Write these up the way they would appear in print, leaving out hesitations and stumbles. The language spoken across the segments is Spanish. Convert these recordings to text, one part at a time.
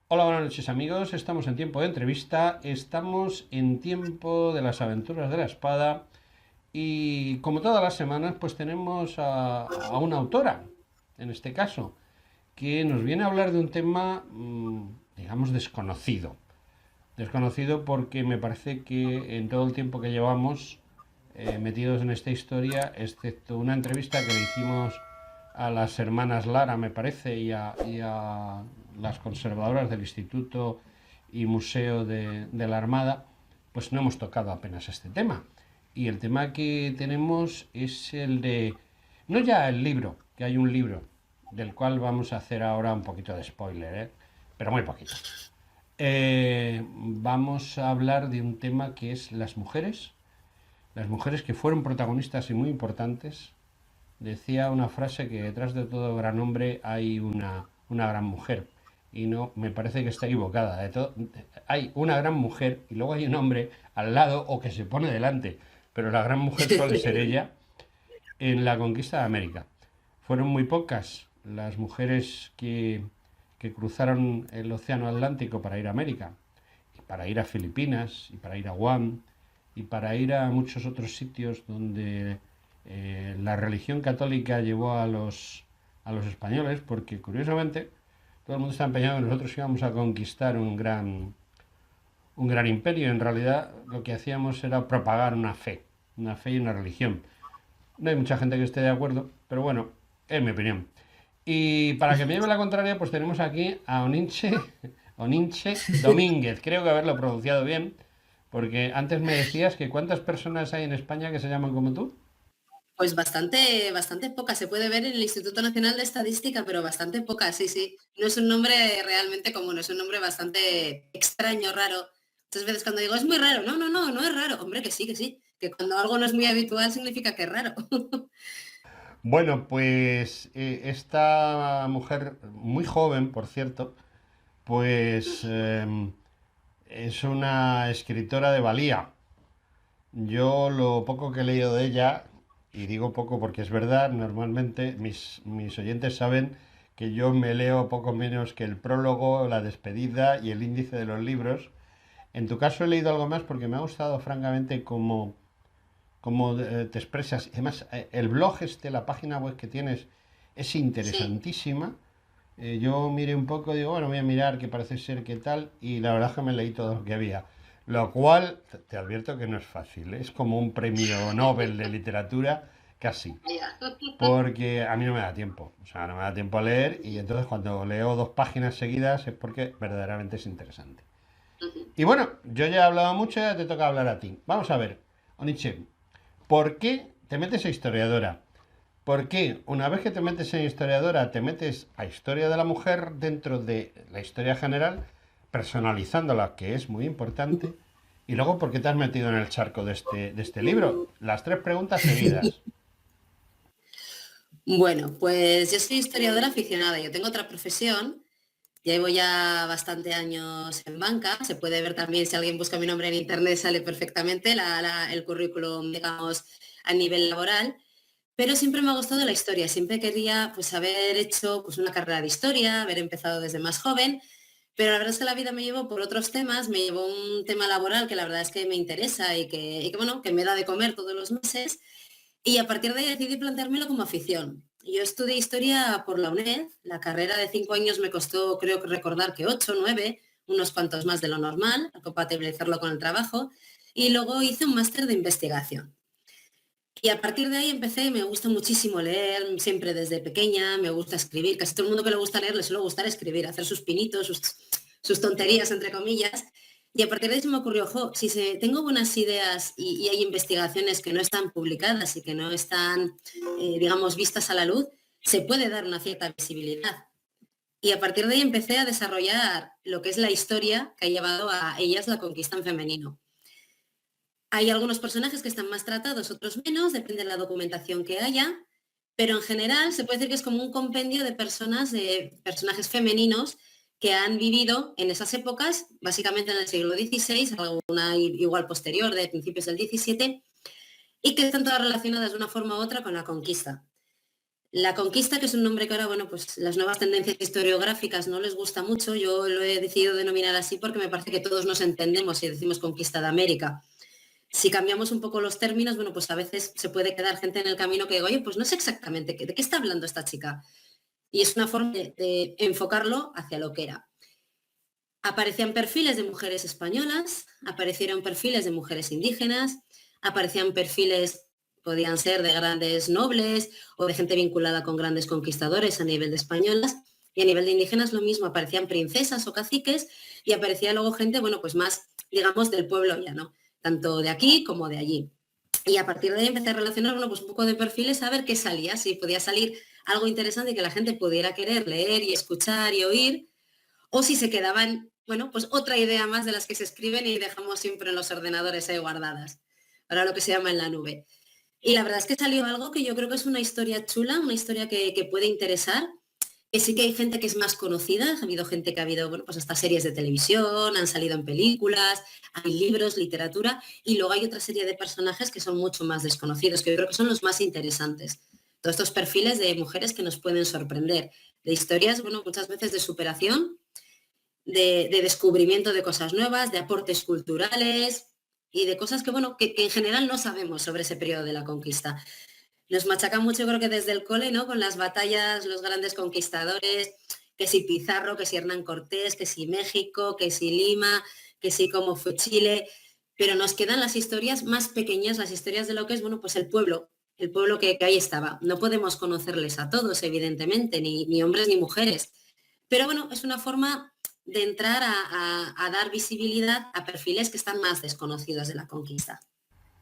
Hola, buenas noches amigos, estamos en tiempo de entrevista, estamos en tiempo de las aventuras de la espada y como todas las semanas pues tenemos a una autora, en este caso, que nos viene a hablar de un tema, digamos, desconocido. Desconocido porque me parece que en todo el tiempo que llevamos metidos en esta historia, excepto una entrevista que le hicimos a las hermanas Lara, me parece, y a las conservadoras del Instituto y Museo de la Armada, pues no hemos tocado apenas este tema. Y el tema que tenemos es el de, no ya el libro, que hay un libro, del cual vamos a hacer ahora un poquito de spoiler, pero muy poquito. Vamos a hablar de un tema que es las mujeres que fueron protagonistas y muy importantes. Decía una frase que detrás de todo gran hombre hay una gran mujer. Y no, me parece que está equivocada. Hay una gran mujer y luego hay un hombre al lado o que se pone delante. Pero la gran mujer suele ser ella en la conquista de América. Fueron muy pocas las mujeres que cruzaron el Océano Atlántico para ir a América, y para ir a Filipinas, y para ir a Guam, y para ir a muchos otros sitios donde la religión católica llevó a los españoles, porque curiosamente todo el mundo está empeñado en que nosotros íbamos a conquistar un gran imperio. En realidad lo que hacíamos era propagar una fe y una religión. No hay mucha gente que esté de acuerdo, pero bueno, es mi opinión. Y para que me lleve la contraria, pues tenemos aquí a Oninche Domínguez. Creo que haberlo pronunciado bien, porque antes me decías que cuántas personas hay en España que se llaman como tú. Pues bastante, bastante poca. Se puede ver en el Instituto Nacional de Estadística, pero bastante poca, sí, sí. No es un nombre realmente común, es un nombre bastante extraño, raro. Muchas veces cuando digo, es muy raro, no, no, no, no es raro. Hombre, que sí, que sí. Que cuando algo no es muy habitual significa que es raro. Bueno, pues esta mujer, muy joven, por cierto, pues es una escritora de valía. Yo lo poco que he leído de ella, y digo poco porque es verdad, normalmente mis oyentes saben que yo me leo poco menos que el prólogo, la despedida y el índice de los libros. En tu caso he leído algo más porque me ha gustado francamente cómo te expresas. Además, el blog este, la página web que tienes, es Sí. interesantísima. Yo miré un poco, digo, bueno, voy a mirar que parece ser que tal, y la verdad es que me leí todo lo que había. Lo cual, te advierto que no es fácil, es como un premio Nobel de literatura, casi. Ya. Porque a mí no me da tiempo, o sea, no me da tiempo a leer, y entonces cuando leo dos páginas seguidas es porque verdaderamente es interesante. Y bueno, yo ya he hablado mucho, ya te toca hablar a ti. Vamos a ver, Oniche, ¿por qué te metes a historiadora? ¿Por qué una vez que te metes en historiadora te metes a historia de la mujer dentro de la historia general, personalizándola, que es muy importante? Y luego, ¿por qué te has metido en el charco de este libro? Las tres preguntas seguidas. Bueno, pues yo soy historiadora aficionada, yo tengo otra profesión. Llevo ya bastante años en banca. Se puede ver también, si alguien busca mi nombre en internet, sale perfectamente el currículum, digamos, a nivel laboral. Pero siempre me ha gustado la historia. Siempre quería pues, haber hecho pues, una carrera de historia, haber empezado desde más joven. Pero la verdad es que la vida me llevó por otros temas. Me llevó un tema laboral que la verdad es que me interesa bueno, que me da de comer todos los meses. Y a partir de ahí decidí planteármelo como afición. Yo estudié historia por la UNED, la carrera de 5 años me costó, creo que recordar que 8, 9, unos cuantos más de lo normal, a compatibilizarlo con el trabajo, y luego hice un máster de investigación. Y a partir de ahí empecé, me gusta muchísimo leer, siempre desde pequeña, me gusta escribir, casi todo el mundo que le gusta leer le suele gustar escribir, hacer sus pinitos, sus tonterías, entre comillas. Y a partir de ahí se me ocurrió, tengo buenas ideas y hay investigaciones que no están publicadas y que no están, digamos, vistas a la luz, se puede dar una cierta visibilidad. Y a partir de ahí empecé a desarrollar lo que es la historia que ha llevado a ellas la conquista en femenino. Hay algunos personajes que están más tratados, otros menos, depende de la documentación que haya, pero en general se puede decir que es como un compendio de personas, de personajes femeninos que han vivido en esas épocas, básicamente en el siglo XVI, alguna igual posterior, de principios del XVII, y que están todas relacionadas de una forma u otra con la conquista. La conquista, que es un nombre que ahora, bueno, pues las nuevas tendencias historiográficas no les gusta mucho, yo lo he decidido denominar así porque me parece que todos nos entendemos si decimos conquista de América. Si cambiamos un poco los términos, bueno, pues a veces se puede quedar gente en el camino que digo, oye, pues no sé exactamente de qué está hablando esta chica. Y es una forma de enfocarlo hacia lo que era. Aparecían perfiles de mujeres españolas, aparecieron perfiles de mujeres indígenas, aparecían perfiles, podían ser de grandes nobles o de gente vinculada con grandes conquistadores a nivel de españolas, y a nivel de indígenas lo mismo, aparecían princesas o caciques y aparecía luego gente, bueno, pues más, digamos, del pueblo llano, tanto de aquí como de allí. Y a partir de ahí empecé a relacionar, bueno, pues un poco de perfiles, a ver qué salía, si podía salir algo interesante que la gente pudiera querer leer y escuchar y oír, o si se quedaban, bueno, pues otra idea más de las que se escriben y dejamos siempre en los ordenadores ahí guardadas, para lo que se llama en la nube. Y la verdad es que salió algo que yo creo que es una historia chula, una historia que puede interesar, que sí que hay gente que es más conocida, ha habido gente que ha habido, bueno, pues hasta series de televisión, han salido en películas, hay libros, literatura, y luego hay otra serie de personajes que son mucho más desconocidos, que yo creo que son los más interesantes. Todos estos perfiles de mujeres que nos pueden sorprender, de historias, bueno, muchas veces de superación, de descubrimiento de cosas nuevas, de aportes culturales y de cosas que, bueno, que en general no sabemos sobre ese periodo de la conquista. Nos machacan mucho, creo que desde el cole, ¿no? Con las batallas, los grandes conquistadores, que si Pizarro, que si Hernán Cortés, que si México, que si Lima, que si cómo fue Chile, pero nos quedan las historias más pequeñas, las historias de lo que es, bueno, pues el pueblo que ahí estaba. No podemos conocerles a todos, evidentemente, ni hombres ni mujeres, pero bueno, es una forma de entrar a dar visibilidad a perfiles que están más desconocidos de la conquista.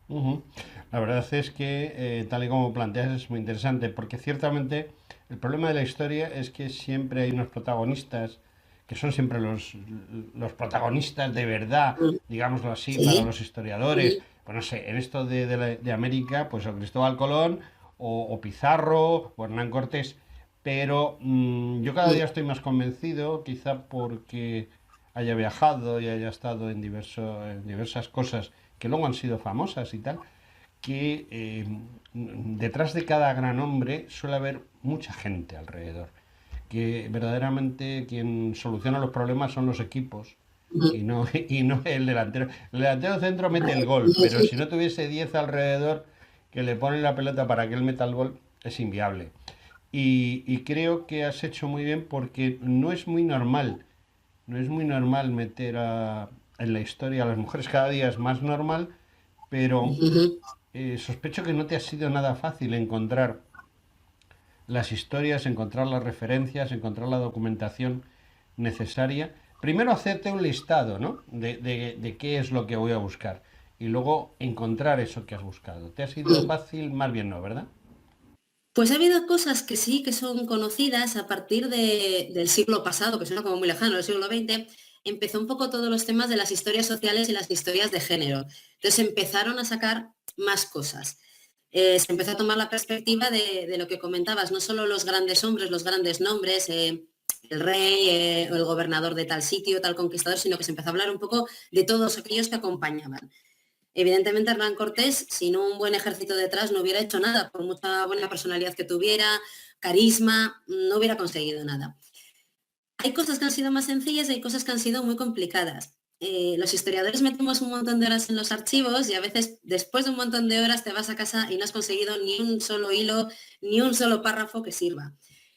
Ujú. La verdad es que, tal y como planteas, es muy interesante, porque ciertamente el problema de la historia es que siempre hay unos protagonistas que son siempre los protagonistas de verdad, digámoslo así, para Sí, los historiadores. sí, Pues no sé, en esto de América, pues o Cristóbal Colón, o Pizarro, o Hernán Cortés. Pero yo cada día estoy más convencido, quizá porque haya viajado y haya estado en diversas cosas que luego han sido famosas y tal, que detrás de cada gran hombre suele haber mucha gente alrededor, que verdaderamente quien soluciona los problemas son los equipos y no el delantero. El delantero centro mete el gol, pero si no tuviese 10 alrededor que le ponen la pelota para que él meta el gol, es inviable. Y creo que has hecho muy bien porque no es muy normal meter en la historia a las mujeres, cada día es más normal, pero sospecho que no te ha sido nada fácil encontrar las historias, encontrar las referencias, encontrar la documentación necesaria. Primero hacerte un listado, ¿no? De qué es lo que voy a buscar. Y luego encontrar eso que has buscado. ¿Te ha sido fácil? Más bien no, ¿verdad? pues ha habido cosas que sí, que son conocidas a partir del siglo pasado, que suena como muy lejano, el siglo XX, empezó un poco todos los temas de las historias sociales y las historias de género. Entonces empezaron a sacar más cosas. Se empezó a tomar la perspectiva de lo que comentabas, no solo los grandes hombres, los grandes nombres, el rey o el gobernador de tal sitio, tal conquistador, sino que se empezó a hablar un poco de todos aquellos que acompañaban. Evidentemente Hernán Cortés, sin un buen ejército detrás, no hubiera hecho nada, por mucha buena personalidad que tuviera, carisma, no hubiera conseguido nada. Hay cosas que han sido más sencillas y hay cosas que han sido muy complicadas. Los historiadores metemos un montón de horas en los archivos y a veces después de un montón de horas te vas a casa y no has conseguido ni un solo hilo, ni un solo párrafo que sirva.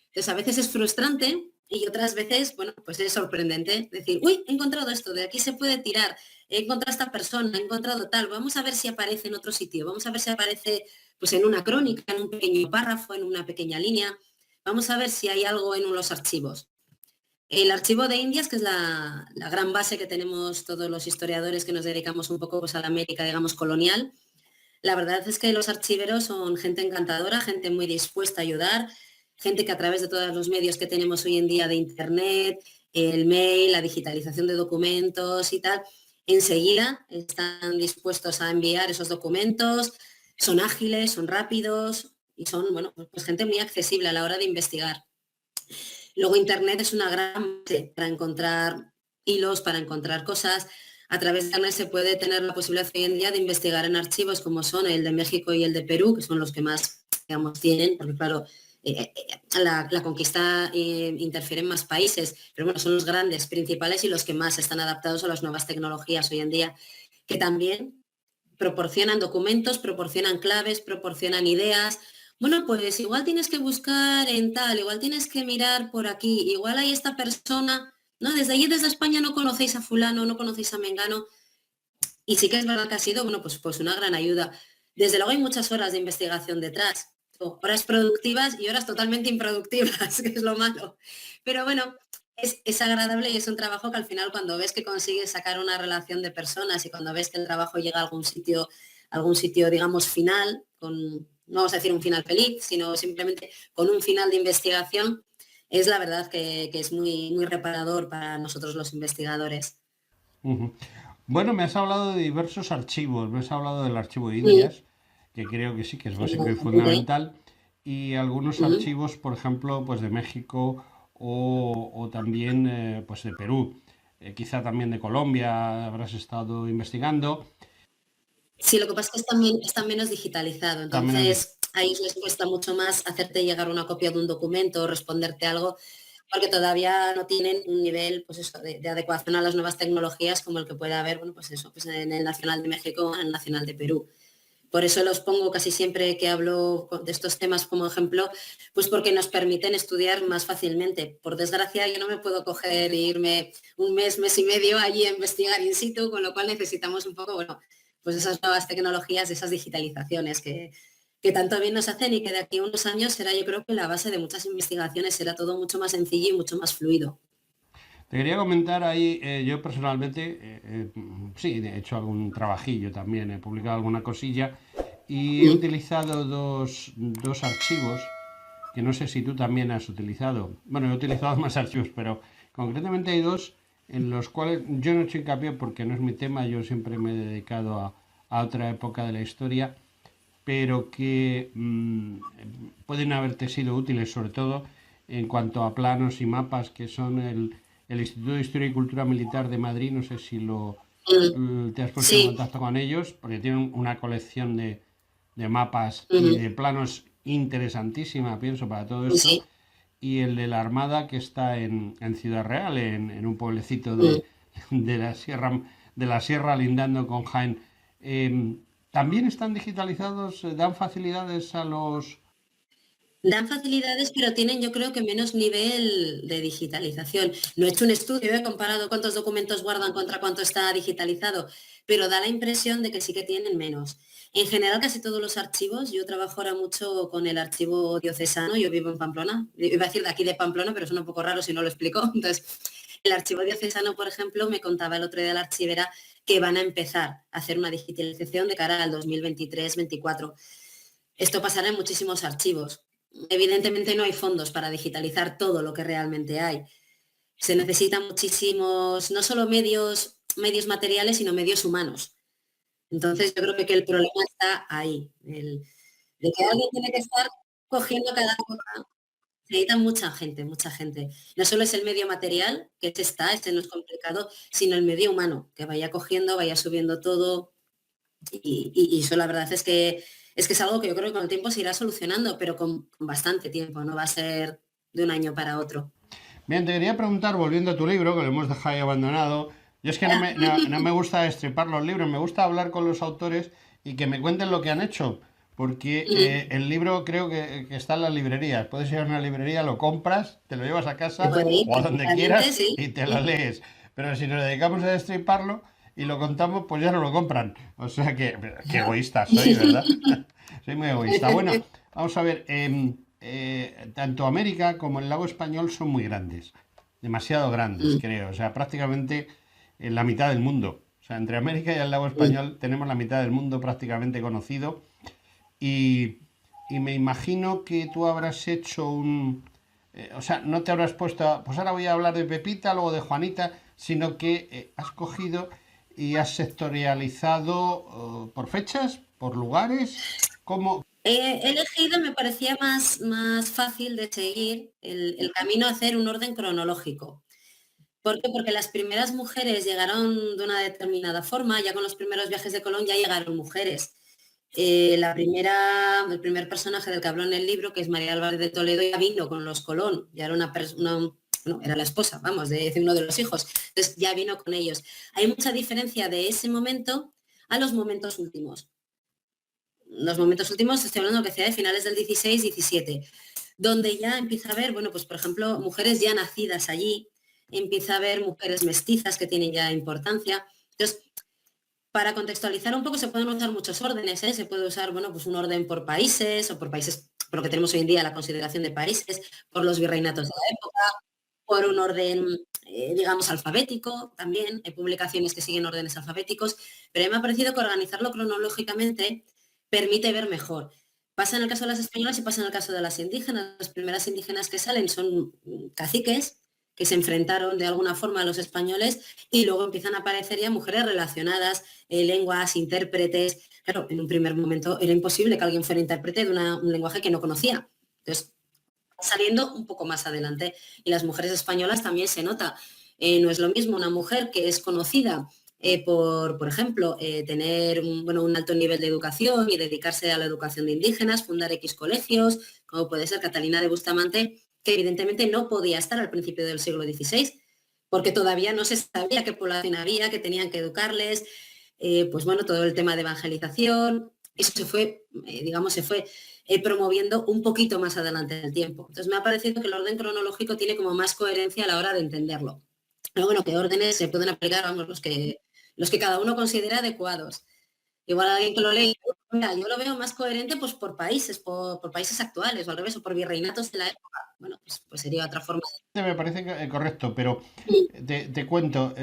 Entonces a veces es frustrante y otras veces, bueno, pues es sorprendente decir, uy, he encontrado esto, de aquí se puede tirar, he encontrado a esta persona, he encontrado tal, vamos a ver si aparece en otro sitio, vamos a ver si aparece pues en una crónica, en un pequeño párrafo, en una pequeña línea, vamos a ver si hay algo en los archivos. El archivo de Indias, que es la gran base que tenemos todos los historiadores que nos dedicamos un poco pues, a la América, digamos, colonial, la verdad es que los archiveros son gente encantadora, gente muy dispuesta a ayudar, gente que a través de todos los medios que tenemos hoy en día de Internet, el mail, la digitalización de documentos y tal, enseguida están dispuestos a enviar esos documentos, son ágiles, son rápidos y son, bueno, pues gente muy accesible a la hora de investigar. Luego Internet es una gran base para encontrar hilos, para encontrar cosas. A través de Internet se puede tener la posibilidad hoy en día de investigar en archivos como son el de México y el de Perú, que son los que más, digamos, tienen, porque claro, la conquista interfiere en más países, pero bueno, son los grandes, principales y los que más están adaptados a las nuevas tecnologías hoy en día, que también proporcionan documentos, proporcionan claves, proporcionan ideas. Bueno, pues igual tienes que buscar en tal, igual tienes que mirar por aquí, igual hay esta persona, ¿no? Desde allí, desde España, no conocéis a fulano, no conocéis a Mengano, y sí que es verdad que ha sido, bueno, pues una gran ayuda. Desde luego hay muchas horas de investigación detrás, horas productivas y horas totalmente improductivas, que es lo malo. Pero bueno, es agradable y es un trabajo que al final cuando ves que consigues sacar una relación de personas y cuando ves que el trabajo llega a algún sitio, digamos, final, con, no vamos a decir un final feliz, sino simplemente con un final de investigación, es la verdad que es muy, muy reparador para nosotros los investigadores. Ujú. Bueno, me has hablado de diversos archivos, me has hablado del archivo de Mm, Indias, que creo que sí, que es básico y exactamente. fundamental, y algunos Mm. archivos, por ejemplo, pues de México o también pues de Perú, quizá también de Colombia habrás estado investigando. Sí, lo que pasa es que está menos digitalizado, También es entonces a ellos les cuesta mucho más hacerte llegar una copia de un documento o responderte algo, porque todavía no tienen un nivel, pues eso, de adecuación a las nuevas tecnologías como el que puede haber, bueno, pues eso, pues en el Nacional de México o en el Nacional de Perú. Por eso los pongo casi siempre que hablo de estos temas como ejemplo, pues porque nos permiten estudiar más fácilmente. Por desgracia, yo no me puedo coger e irme un mes, mes y medio allí a investigar in situ, con lo cual necesitamos un poco, bueno, pues esas nuevas tecnologías, esas digitalizaciones que tanto bien nos hacen y que de aquí a unos años será, yo creo que la base de muchas investigaciones será todo mucho más sencillo y mucho más fluido. Te quería comentar ahí, yo personalmente, sí, he hecho algún trabajillo también, he publicado alguna cosilla y he Mm, utilizado dos archivos que no sé si tú también has utilizado. Bueno, he utilizado más archivos, pero concretamente hay dos en los cuales yo no he hecho hincapié porque no es mi tema, yo siempre me he dedicado a otra época de la historia, pero que pueden haberte sido útiles, sobre todo en cuanto a planos y mapas, que son el Instituto de Historia y Cultura Militar de Madrid, no sé si mm, te has puesto en sí, contacto con ellos, porque tienen una colección de mapas y ujú, de planos interesantísima, pienso, para todo esto, sí, y el de la Armada que está en Ciudad Real, en un pueblecito mm. de la sierra lindando con Jaén. ¿También están digitalizados? ¿Dan facilidades a los...? Dan facilidades, pero tienen yo creo que menos nivel de digitalización. No he hecho un estudio, he comparado cuántos documentos guardan contra cuánto está digitalizado, pero da la impresión de que sí que tienen menos. En general, casi todos los archivos, yo trabajo ahora mucho con el archivo diocesano, yo vivo en Pamplona, iba a decir de aquí de Pamplona, pero es un poco raro si no lo explico. Entonces, el archivo diocesano, por ejemplo, me contaba el otro día la archivera que van a empezar a hacer una digitalización de cara al 2023-24. Esto pasará en muchísimos archivos. Evidentemente no hay fondos para digitalizar todo lo que realmente hay. Se necesitan muchísimos, no solo medios materiales, sino medios humanos. Entonces yo creo que el problema está ahí, de que alguien tiene que estar cogiendo cada cosa. Se necesita mucha gente, mucha gente. No solo es el medio material, que este no es complicado, sino el medio humano, que vaya cogiendo, vaya subiendo todo, y eso la verdad es que es algo que yo creo que con el tiempo se irá solucionando, pero con bastante tiempo, no va a ser de un año para otro. Bien, te quería preguntar, volviendo a tu libro, que lo hemos dejado ahí abandonado. Yo es que no me gusta destripar los libros, me gusta hablar con los autores y que me cuenten lo que han hecho. Porque Mm, el libro creo que está en las librerías. Puedes ir a una librería, lo compras, te lo llevas a se casa puede ir o a donde perfectamente, quieras sí. y te lo lees. Pero si nos dedicamos a destriparlo y lo contamos, pues ya no lo compran. O sea que, qué Ya. egoísta soy, ¿verdad? Soy muy egoísta. Bueno, vamos a ver. Tanto América como el lago español son muy grandes. Demasiado grandes, Mm, creo. O sea, prácticamente en la mitad del mundo. O sea, entre América y el lago mm. español tenemos la mitad del mundo prácticamente conocido. Y, y me imagino que tú habrás hecho o sea, no te habrás puesto, pues ahora voy a hablar de Pepita, luego de Juanita, sino que has cogido y has sectorializado por fechas, por lugares, ¿cómo? He elegido, me parecía más fácil de seguir el camino a hacer un orden cronológico. ¿Por qué? Porque las primeras mujeres llegaron de una determinada forma, ya con los primeros viajes de Colón ya llegaron mujeres. El primer personaje del que habló en el libro, que es María Álvarez de Toledo, ya vino con los Colón, ya era una persona, no, era la esposa, vamos, de uno de los hijos, entonces ya vino con ellos. Hay mucha diferencia de ese momento a los momentos últimos. Los momentos últimos, estoy hablando que sea de finales del 16-17, donde ya empieza a haber, bueno, pues por ejemplo, mujeres ya nacidas allí, empieza a haber mujeres mestizas que tienen ya importancia. Entonces, para contextualizar un poco, se pueden usar muchos órdenes, ¿eh? Se puede usar, bueno, pues un orden por países o por países, por lo que tenemos hoy en día la consideración de países, por los virreinatos de la época, por un orden, digamos, alfabético también. Hay publicaciones que siguen órdenes alfabéticos, pero a mí me ha parecido que organizarlo cronológicamente permite ver mejor. Pasa en el caso de las españolas y pasa en el caso de las indígenas. Las primeras indígenas que salen son caciques que se enfrentaron de alguna forma a los españoles y luego empiezan a aparecer ya mujeres relacionadas, lenguas, intérpretes. Claro, en un primer momento era imposible que alguien fuera intérprete de un lenguaje que no conocía. Entonces, saliendo un poco más adelante. Y las mujeres españolas también se nota. No es lo mismo una mujer que es conocida por ejemplo, tener un alto nivel de educación y dedicarse a la educación de indígenas, fundar X colegios, como puede ser Catalina de Bustamante, que evidentemente no podía estar al principio del siglo XVI, porque todavía no se sabía qué población había, que tenían que educarles, pues bueno, todo el tema de evangelización, eso se fue, digamos, se fue promoviendo un poquito más adelante en el tiempo. Entonces me ha parecido que el orden cronológico tiene como más coherencia a la hora de entenderlo. Pero bueno, qué órdenes se pueden aplicar, vamos, los que cada uno considera adecuados. Igual alguien que lo lee, mira, yo lo veo más coherente pues por países, por países actuales, o al revés, o por virreinatos de la época. Bueno, pues sería otra forma Me parece correcto, pero de... te cuento,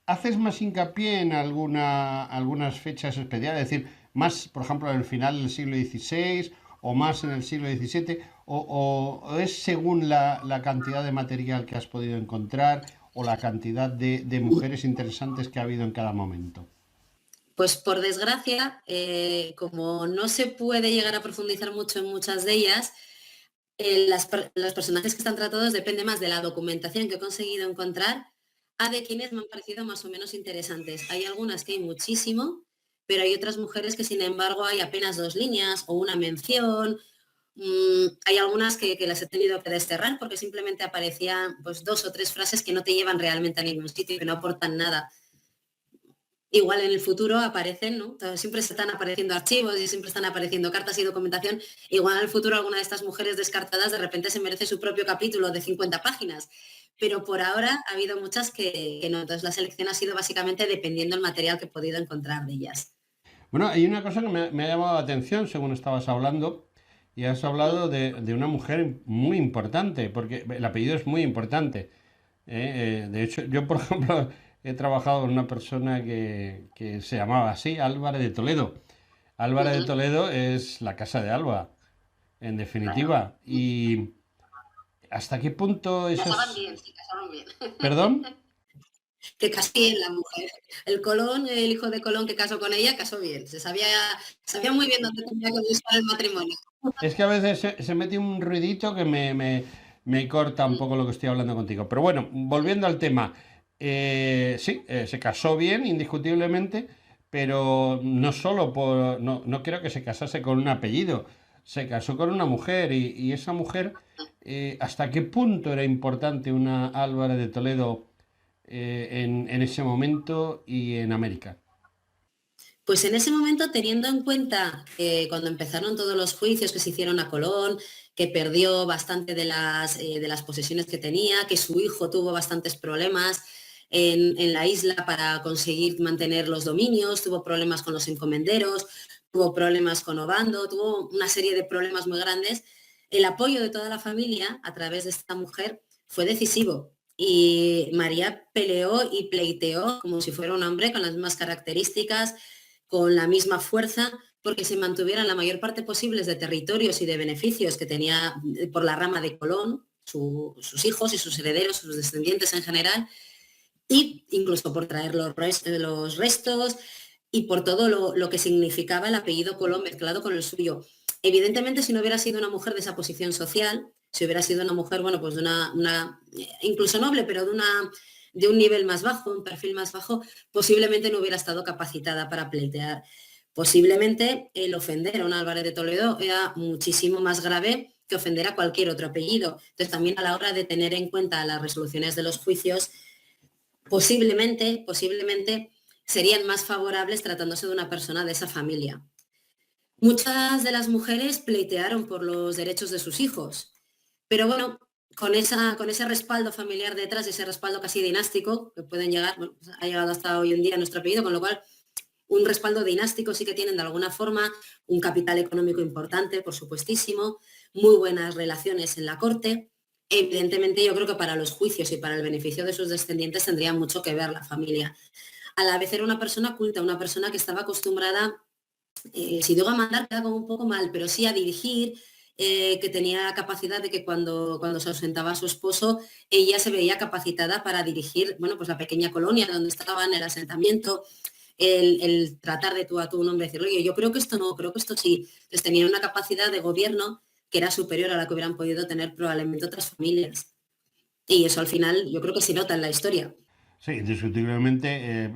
¿haces más hincapié en algunas fechas especiales? Es decir, más, por ejemplo, en el final del siglo XVI o más en el siglo XVII, o es según la cantidad de material que has podido encontrar o la cantidad de mujeres interesantes que ha habido en cada momento. Pues por desgracia, como no se puede llegar a profundizar mucho en muchas de ellas, los personajes que están tratados depende más de la documentación que he conseguido encontrar a de quienes me han parecido más o menos interesantes. Hay algunas que hay muchísimo, pero hay otras mujeres que sin embargo hay apenas 2 líneas o una mención. Hay algunas que las he tenido que desterrar porque simplemente aparecían pues 2 o 3 frases que no te llevan realmente a ningún sitio y que no aportan nada. Igual en el futuro aparecen, ¿no? Entonces, siempre se están apareciendo archivos y siempre están apareciendo cartas y documentación. Igual en el futuro alguna de estas mujeres descartadas de repente se merece su propio capítulo de 50 páginas. Pero por ahora ha habido muchas que no. Entonces la selección ha sido básicamente dependiendo del material que he podido encontrar de ellas. Bueno, hay una cosa que me ha llamado la atención según estabas hablando, y has hablado de una mujer muy importante, porque el apellido es muy importante. De hecho, yo, por ejemplo, he trabajado con una persona que se llamaba así, Álvarez de Toledo. Álvarez de Ujú. Toledo es la casa de Alba, en Claro. definitiva. ¿Y hasta qué punto Casaban esas... bien, sí, casaban bien. ¿Perdón? Que casó bien la mujer. El hijo de Colón que casó con ella, casó bien. Sabía muy bien dónde tenía que buscar el matrimonio. Es que a veces se mete un ruidito que me corta un poco lo que estoy hablando contigo. Pero bueno, volviendo al tema. Sí, se casó bien, indiscutiblemente, pero no solo por... No creo que se casase con un apellido. Se casó con una mujer y esa mujer, ¿hasta qué punto era importante una Álvarez de Toledo en ese momento y en América? Pues en ese momento, teniendo en cuenta que cuando empezaron todos los juicios que se hicieron a Colón, que perdió bastante de las posesiones que tenía, que su hijo tuvo bastantes problemas en la isla para conseguir mantener los dominios, tuvo problemas con los encomenderos, tuvo problemas con Obando, tuvo una serie de problemas muy grandes, el apoyo de toda la familia a través de esta mujer fue decisivo. Y María peleó y pleiteó como si fuera un hombre con las mismas características, con la misma fuerza, porque se mantuvieran la mayor parte posibles de territorios y de beneficios que tenía por la rama de Colón, sus hijos y sus herederos, sus descendientes en general, y incluso por traer los restos. y por todo lo que significaba el apellido Colón mezclado con el suyo. Evidentemente, si no hubiera sido una mujer de esa posición social, si hubiera sido una mujer, bueno, pues de una incluso noble, pero de un nivel más bajo, un perfil más bajo, posiblemente no hubiera estado capacitada para pleitear. Posiblemente el ofender a un Álvarez de Toledo era muchísimo más grave que ofender a cualquier otro apellido. Entonces, también a la hora de tener en cuenta las resoluciones de los juicios, posiblemente serían más favorables tratándose de una persona de esa familia. Muchas de las mujeres pleitearon por los derechos de sus hijos, pero bueno, con ese respaldo familiar detrás, ese respaldo casi dinástico, que pueden llegar, bueno, pues ha llegado hasta hoy en día nuestro apellido, con lo cual un respaldo dinástico sí que tienen de alguna forma, un capital económico importante, por supuestísimo, muy buenas relaciones en la corte. Evidentemente, yo creo que para los juicios y para el beneficio de sus descendientes tendría mucho que ver la familia. A la vez era una persona culta, una persona que estaba acostumbrada, si digo a mandar queda como un poco mal, pero sí a dirigir, que tenía la capacidad de que cuando se ausentaba su esposo, ella se veía capacitada para dirigir, bueno, pues la pequeña colonia donde estaban, el asentamiento, el tratar de tú a tú un hombre, decir, oye, yo creo que esto no, creo que esto sí. Entonces tenía una capacidad de gobierno que era superior a la que hubieran podido tener probablemente otras familias. Y eso al final yo creo que se nota en la historia. Sí, indiscutiblemente,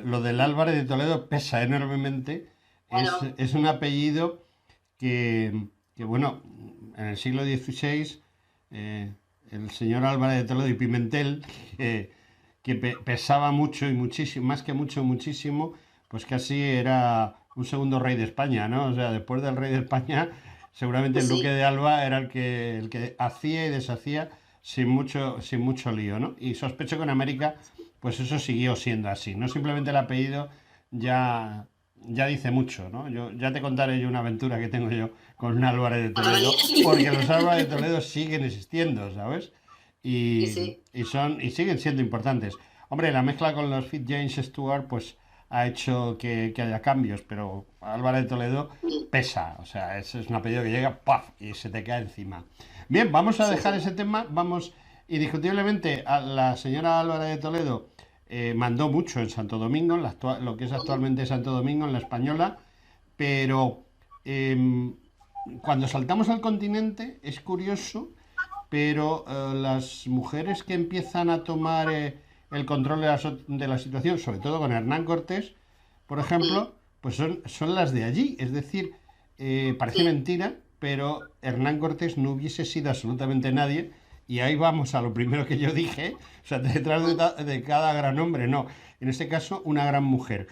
lo del Álvarez de Toledo pesa enormemente. Claro. Es un apellido bueno, en el siglo XVI, el señor Álvarez de Toledo y Pimentel, pesaba mucho y muchísimo, más que mucho, muchísimo, pues casi era un segundo rey de España, ¿no? O sea, después del rey de España, seguramente el duque Sí, de Alba era el que hacía y deshacía sin mucho lío, ¿no? Y sospecho que en América, pues eso siguió siendo así. No simplemente el apellido ya, ya dice mucho, ¿no? Yo ya te contaré yo una aventura que tengo yo con un Álvarez de vale. Toledo, porque los Álvarez de Toledo siguen existiendo, ¿sabes? Sí, Y, sí. y siguen siendo importantes. Hombre, la mezcla con los James Stewart, pues ha hecho que haya cambios, pero Álvarez de Toledo pesa, o sea, es un apellido que llega, ¡paf! Y se te cae encima. Bien, vamos a Sí, dejar sí. ese tema, vamos, indiscutiblemente, a la señora Álvarez de Toledo mandó mucho en Santo Domingo, lo que es actualmente Santo Domingo, en la Española, pero eh, cuando saltamos al continente es curioso, pero las mujeres que empiezan a tomar el control de la situación, sobre todo con Hernán Cortés, por Mm, ejemplo, pues son las de allí. Es decir, parece sí. mentira, pero Hernán Cortés no hubiese sido absolutamente nadie. Y ahí vamos a lo primero que yo dije, o sea, detrás Mm. de cada gran hombre, no. En este caso, una gran mujer.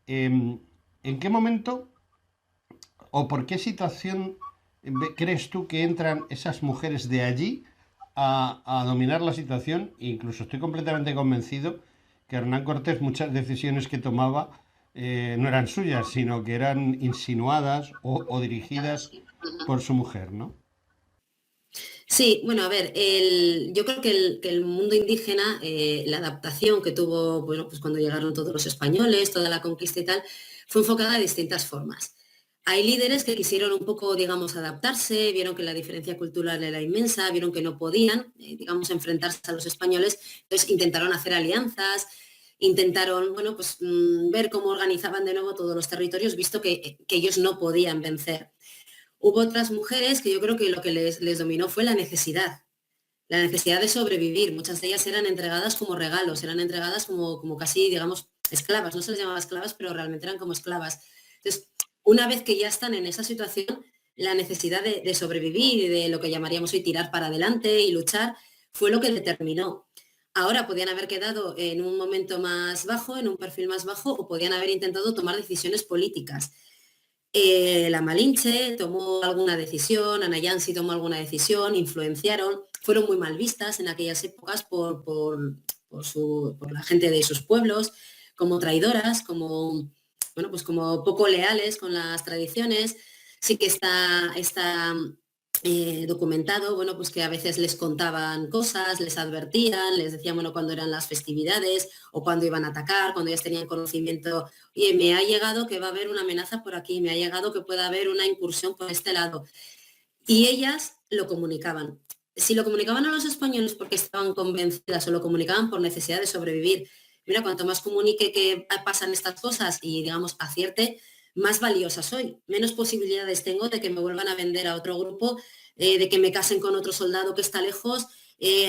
¿En qué momento o por qué situación crees tú que entran esas mujeres de allí a dominar la situación? Incluso estoy completamente convencido que Hernán Cortés muchas decisiones que tomaba no eran suyas, sino que eran insinuadas o Claro, dirigidas sí. por su mujer, ¿no? Sí, bueno, a ver, yo creo que el mundo indígena, la adaptación que tuvo, bueno, pues cuando llegaron todos los españoles, toda la conquista y tal, fue enfocada de distintas formas. Hay líderes que quisieron un poco, digamos, adaptarse, vieron que la diferencia cultural era inmensa, vieron que no podían, digamos, enfrentarse a los españoles, entonces intentaron hacer alianzas, intentaron, bueno, pues ver cómo organizaban de nuevo todos los territorios, visto que ellos no podían vencer. Hubo otras mujeres que yo creo que lo que les dominó fue la necesidad de sobrevivir. Muchas de ellas eran entregadas como regalos, eran entregadas como casi, digamos, esclavas. No se les llamaba esclavas, pero realmente eran como esclavas. Entonces, una vez que ya están en esa situación, la necesidad de sobrevivir y de lo que llamaríamos hoy tirar para adelante y luchar fue lo que determinó. Ahora podían haber quedado en un momento más bajo, en un perfil más bajo, o podían haber intentado tomar decisiones políticas. La Malinche tomó alguna decisión, Ana Yansi tomó alguna decisión, influenciaron, fueron muy mal vistas en aquellas épocas por la gente de sus pueblos, como traidoras, como, bueno, pues como poco leales con las tradiciones. Sí que está documentado, bueno, pues que a veces les contaban cosas, les advertían, les decían, bueno, cuando eran las festividades o cuando iban a atacar, cuando ellas tenían conocimiento. Oye, me ha llegado que va a haber una amenaza por aquí, me ha llegado que pueda haber una incursión por este lado. Y ellas lo comunicaban. Si lo comunicaban a los españoles porque estaban convencidas o lo comunicaban por necesidad de sobrevivir, mira, cuanto más comunique que pasan estas cosas y, digamos, acierte, más valiosa soy, menos posibilidades tengo de que me vuelvan a vender a otro grupo, de que me casen con otro soldado que está lejos,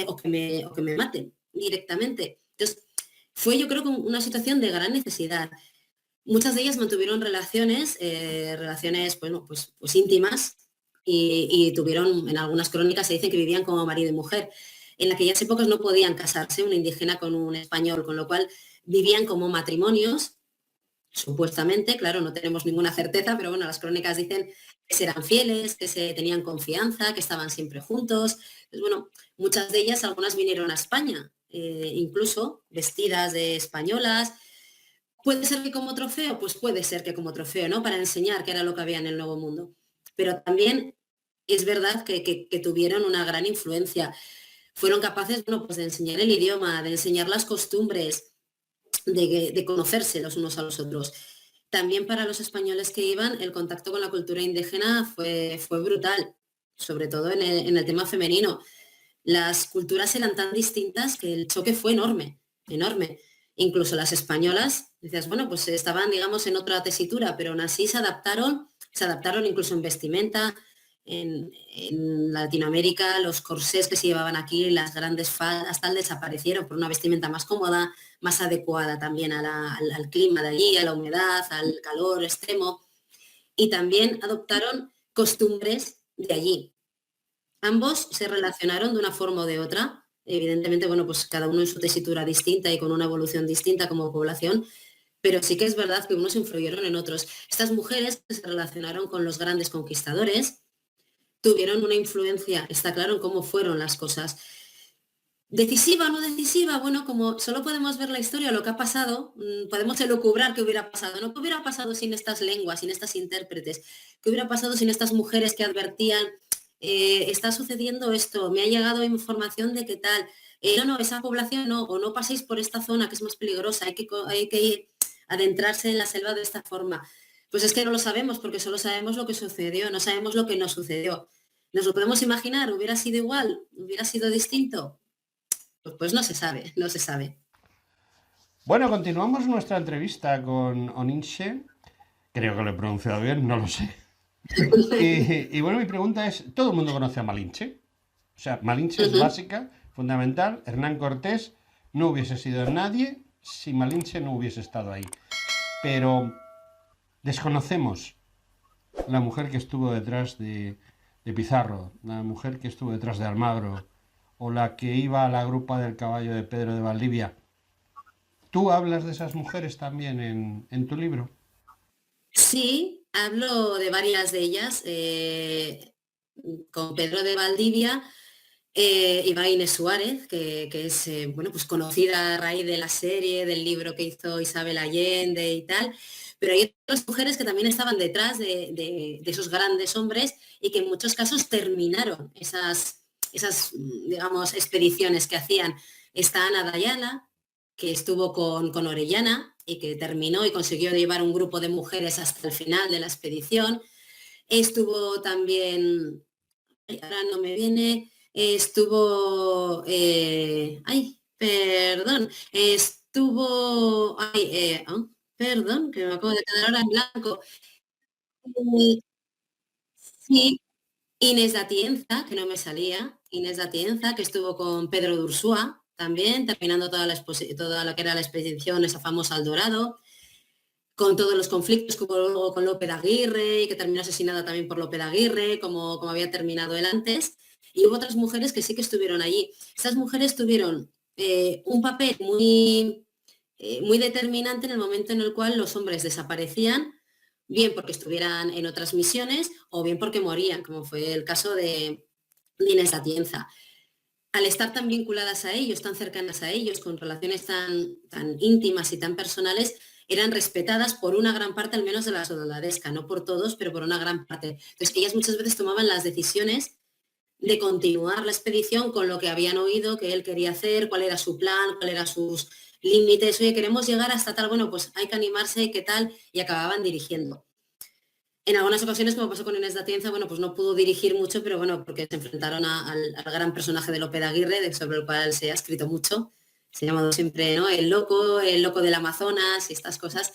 o que me maten directamente. Entonces, fue yo creo que una situación de gran necesidad. Muchas de ellas mantuvieron relaciones bueno, pues íntimas y tuvieron, en algunas crónicas se dicen que vivían como marido y mujer. En aquellas épocas no podían casarse un indígena con un español, con lo cual vivían como matrimonios, supuestamente, claro, no tenemos ninguna certeza, pero bueno, las crónicas dicen que se eran fieles, que se tenían confianza, que estaban siempre juntos. Pues bueno, muchas de ellas, algunas vinieron a España, incluso vestidas de españolas. Puede ser que como trofeo, pues puede ser que como trofeo, ¿no? Para enseñar qué era lo que había en el Nuevo Mundo. Pero también es verdad que tuvieron una gran influencia. Fueron capaces, bueno, pues de enseñar el idioma, de enseñar las costumbres, de conocerse los unos a los otros. También para los españoles que iban, el contacto con la cultura indígena fue brutal, sobre todo en el tema femenino. Las culturas eran tan distintas que el choque fue enorme, enorme. Incluso las españolas, decías, bueno, pues estaban, digamos, en otra tesitura, pero aún así se adaptaron incluso en vestimenta. En Latinoamérica, los corsés que se llevaban aquí, las grandes faldas, tal, desaparecieron por una vestimenta más cómoda, más adecuada también al clima de allí, a la humedad, al calor extremo. Y también adoptaron costumbres de allí. Ambos se relacionaron de una forma o de otra. Evidentemente, bueno, pues cada uno en su tesitura distinta y con una evolución distinta como población, pero sí que es verdad que unos influyeron en otros. Estas mujeres que se relacionaron con los grandes conquistadores tuvieron una influencia, está claro, en cómo fueron las cosas. Decisiva o no decisiva, bueno, como solo podemos ver la historia, lo que ha pasado, podemos elucubrar qué hubiera pasado, ¿no? ¿Qué hubiera pasado sin estas lenguas, sin estas intérpretes? ¿Qué hubiera pasado sin estas mujeres que advertían, está sucediendo esto, me ha llegado información de qué tal? No, esa población no, o no paséis por esta zona que es más peligrosa, hay que ir, adentrarse en la selva de esta forma. Pues es que no lo sabemos, porque solo sabemos lo que sucedió, no sabemos lo que no sucedió. ¿Nos lo podemos imaginar? ¿Hubiera sido igual? ¿Hubiera sido distinto? Pues no se sabe, no se sabe. Bueno, continuamos nuestra entrevista con Onishe. Creo que lo he pronunciado bien, no lo sé. Y bueno, mi pregunta es, ¿todo el mundo conoce a Malinche? O sea, Malinche es básica, fundamental. Hernán Cortés no hubiese sido nadie si Malinche no hubiese estado ahí. Pero desconocemos la mujer que estuvo detrás de Pizarro, la mujer que estuvo detrás de Almagro, o la que iba a la grupa del caballo de Pedro de Valdivia. ¿Tú hablas de esas mujeres también en tu libro? Sí, hablo de varias de ellas. Con Pedro de Valdivia, iba Inés Suárez, que es bueno, pues conocida a raíz de la serie, del libro que hizo Isabel Allende y tal. Pero hay otras mujeres que también estaban detrás de esos grandes hombres y que en muchos casos terminaron esas digamos, expediciones que hacían. Está Ana Dayala, que estuvo con Orellana y que terminó y consiguió llevar un grupo de mujeres hasta el final de la expedición. Estuvo también, ahora no me viene, estuvo, perdón, estuvo, perdón, que me acabo de quedar ahora en blanco. Eh, sí, Inés de Atienza, que no me salía, Inés de Atienza, que estuvo con Pedro de Ursúa, también, terminando toda lo que era la expedición, esa famosa al Dorado, con todos los conflictos que hubo luego con Lope de Aguirre y que terminó asesinada también por Lope de Aguirre, como había terminado él antes. Y hubo otras mujeres que sí que estuvieron allí. Estas mujeres tuvieron un papel muy determinante en el momento en el cual los hombres desaparecían, bien porque estuvieran en otras misiones o bien porque morían, como fue el caso de Inés Atienza. Al estar tan vinculadas a ellos, tan cercanas a ellos, con relaciones tan íntimas y tan personales, eran respetadas por una gran parte, al menos de la soldadesca, no por todos, pero por una gran parte. Entonces, ellas muchas veces tomaban las decisiones de continuar la expedición con lo que habían oído que él quería hacer, cuál era su plan, cuáles eran sus límites. Oye, queremos llegar hasta tal, bueno, pues hay que animarse, qué tal, y acababan dirigiendo. En algunas ocasiones, como pasó con Inés de Atienza, bueno, pues no pudo dirigir mucho, pero bueno, porque se enfrentaron al gran personaje de Lope de Aguirre, sobre el cual se ha escrito mucho, se ha llamado siempre, ¿no? El loco del Amazonas y estas cosas.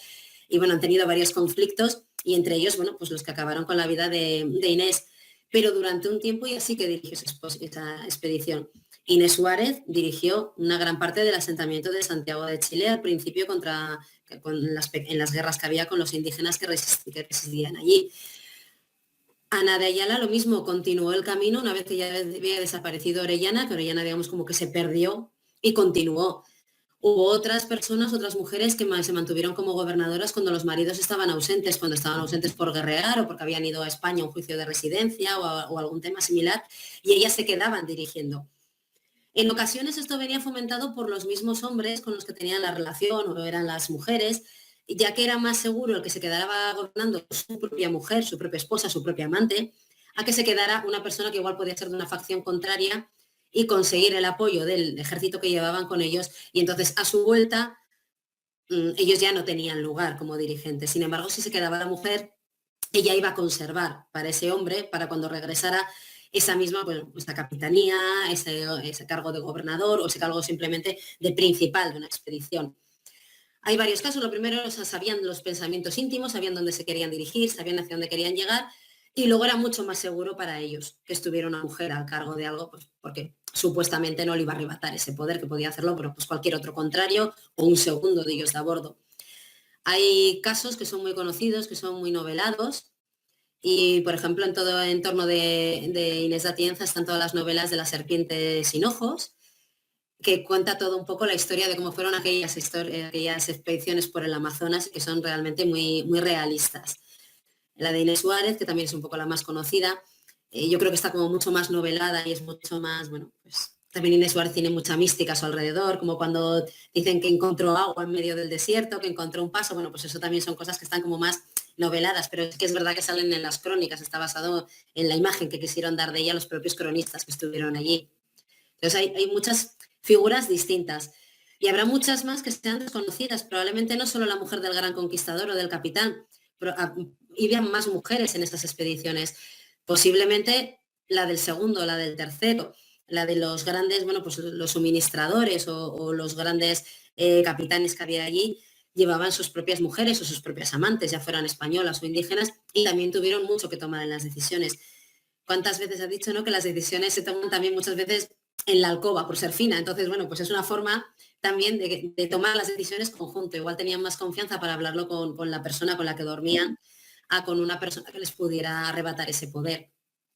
Y bueno, han tenido varios conflictos y entre ellos, bueno, pues los que acabaron con la vida de Inés. Pero durante un tiempo ella sí que dirigió esa expedición. Inés Suárez dirigió una gran parte del asentamiento de Santiago de Chile al principio en las guerras que había con los indígenas que residían allí. Ana de Ayala lo mismo, continuó el camino una vez que ya había desaparecido Orellana, que Orellana digamos como que se perdió y continuó. Hubo otras personas, otras mujeres que se mantuvieron como gobernadoras cuando los maridos estaban ausentes, cuando estaban ausentes por guerrear o porque habían ido a España a un juicio de residencia o algún tema similar, y ellas se quedaban dirigiendo. En ocasiones esto venía fomentado por los mismos hombres con los que tenían la relación o eran las mujeres, ya que era más seguro el que se quedara gobernando su propia mujer, su propia esposa, su propia amante, a que se quedara una persona que igual podía ser de una facción contraria y conseguir el apoyo del ejército que llevaban con ellos. Y entonces a su vuelta ellos ya no tenían lugar como dirigentes. Sin embargo, si se quedaba la mujer, ella iba a conservar para ese hombre, para cuando regresara, esa misma, pues, esa capitanía, ese cargo de gobernador o ese cargo simplemente de principal de una expedición. Hay varios casos. Lo primero, o sea, sabían los pensamientos íntimos, sabían dónde se querían dirigir, sabían hacia dónde querían llegar, y luego era mucho más seguro para ellos que estuviera una mujer al cargo de algo, pues, porque supuestamente no le iba a arrebatar ese poder, que podía hacerlo, pero pues cualquier otro contrario o un segundo de ellos de a bordo. Hay casos que son muy conocidos, que son muy novelados, y, por ejemplo, en todo el entorno de Inés de Atienza están todas las novelas de La serpiente sin ojos, que cuenta todo un poco la historia de cómo fueron aquellas expediciones por el Amazonas, que son realmente muy, muy realistas. La de Inés Suárez, que también es un poco la más conocida, yo creo que está como mucho más novelada y es mucho más, bueno, pues también Inés Suárez tiene mucha mística a su alrededor, como cuando dicen que encontró agua en medio del desierto, que encontró un paso, bueno, pues eso también son cosas que están como más noveladas, pero es que es verdad que salen en las crónicas, está basado en la imagen que quisieron dar de ella los propios cronistas que estuvieron allí. Entonces hay muchas figuras distintas y habrá muchas más que sean desconocidas, probablemente no solo la mujer del gran conquistador o del capitán, pero irían más mujeres en estas expediciones, posiblemente la del segundo, la del tercero, la de los grandes, bueno, pues los suministradores o los grandes capitanes que había allí llevaban sus propias mujeres o sus propias amantes, ya fueran españolas o indígenas, y también tuvieron mucho que tomar en las decisiones. ¿Cuántas veces has dicho, no, que las decisiones se toman también muchas veces en la alcoba por ser fina? Entonces, bueno, pues es una forma también de tomar las decisiones conjunto. Igual tenían más confianza para hablarlo con la persona con la que dormían a con una persona que les pudiera arrebatar ese poder.